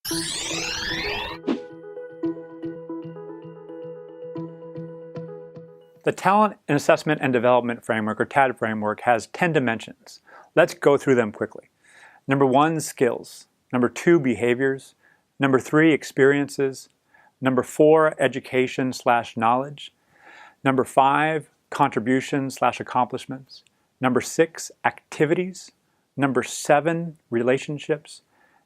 The Talent and Assessment and Development Framework, or TAD framework, has 10 dimensions. Let's go through them quickly. Number 1, skills. Number 2, behaviors. Number 3, experiences. Number 4, education/knowledge. Number 5, contributions/accomplishments. Number 6, activities. Number 7, relationships.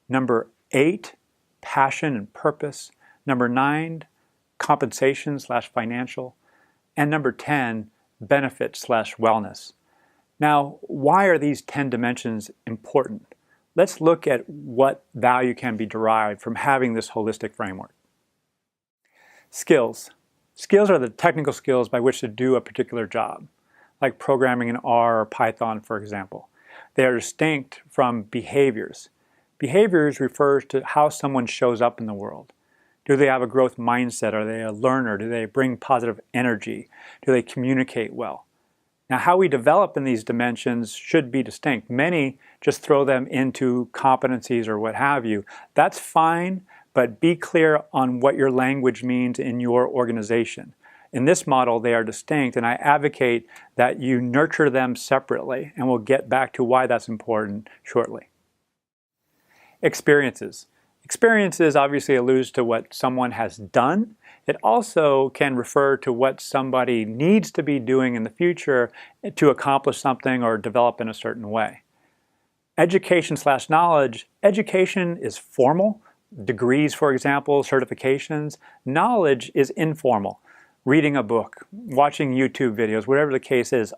Number 8, passion and purpose. Number 9, compensation/financial. And number 10, benefit/wellness. Now, why are these 10 dimensions important? Let's look at what value can be derived from having this holistic framework. Skills. Skills are the technical skills by which to do a particular job, like programming in R or Python, for example. They are distinct from behaviors. Behaviors refers to how someone shows up in the world. Do they have a growth mindset? Are they a learner? Do they bring positive energy? Do they communicate well? Now, how we develop in these dimensions should be distinct. Many just throw them into competencies or what have you. That's fine, but be clear on what your language means in your organization. In this model, they are distinct, and I advocate that you nurture them separately, and we'll get back to why that's important shortly. Experiences. Experiences obviously alludes to what someone has done. It also can refer to what somebody needs to be doing in the future to accomplish something or develop in a certain way. Education/knowledge. Education is formal. Degrees, for example, certifications. Knowledge is informal. Reading a book, watching YouTube videos, whatever the case is.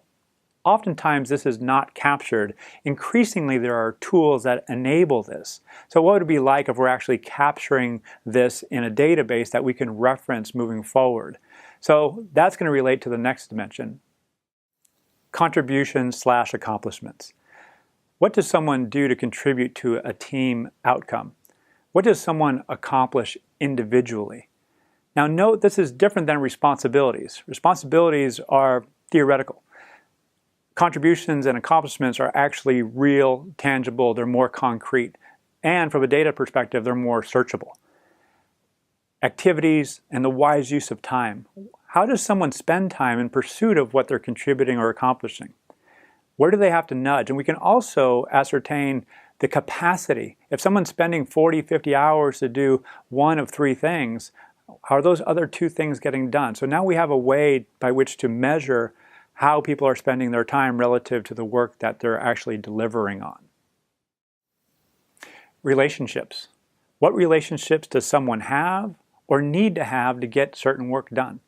Oftentimes this is not captured. Increasingly there are tools that enable this. So what would it be like if we're actually capturing this in a database that we can reference moving forward? So that's going to relate to the next dimension. Contributions/accomplishments. What does someone do to contribute to a team outcome? What does someone accomplish individually? Now note, this is different than responsibilities. Responsibilities are theoretical. Contributions and accomplishments are actually real, tangible, they're more concrete. And from a data perspective, they're more searchable. Activities and the wise use of time. How does someone spend time in pursuit of what they're contributing or accomplishing? Where do they have to nudge? And we can also ascertain the capacity. If someone's spending 40, 50 hours to do one of 3 things, are those other 2 things getting done? So now we have a way by which to measure how people are spending their time relative to the work that they're actually delivering on. Relationships. What relationships does someone have or need to have to get certain work done?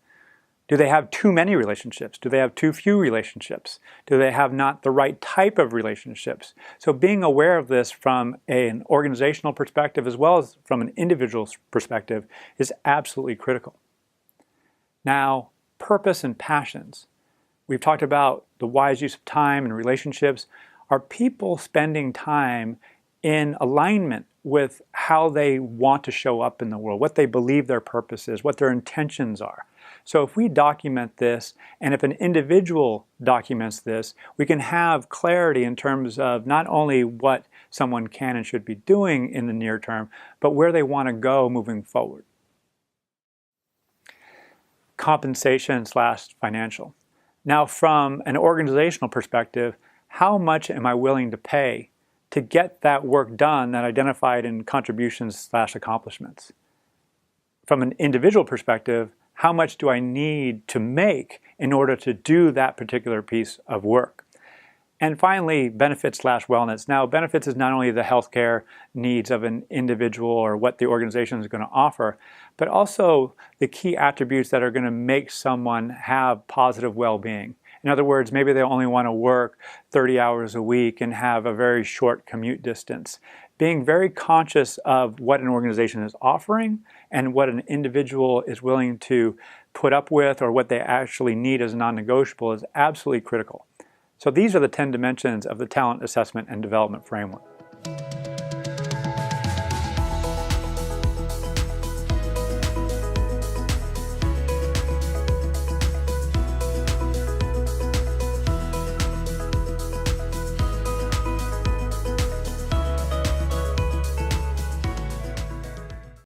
Do they have too many relationships? Do they have too few relationships? Do they have not the right type of relationships? So being aware of this from an organizational perspective as well as from an individual perspective is absolutely critical. Now, purpose and passions. We've talked about the wise use of time and relationships. Are people spending time in alignment with how they want to show up in the world, what they believe their purpose is, what their intentions are? So if we document this, and if an individual documents this, we can have clarity in terms of not only what someone can and should be doing in the near term, but where they want to go moving forward. Compensation/financial. Now, from an organizational perspective, how much am I willing to pay to get that work done that identified in contributions/accomplishments? From an individual perspective, how much do I need to make in order to do that particular piece of work? And finally, benefits/wellness. Now, benefits is not only the healthcare needs of an individual or what the organization is going to offer, but also the key attributes that are going to make someone have positive well-being. In other words, maybe they only want to work 30 hours a week and have a very short commute distance. Being very conscious of what an organization is offering and what an individual is willing to put up with or what they actually need as non-negotiable is absolutely critical. So these are the 10 dimensions of the Talent Assessment and Development Framework.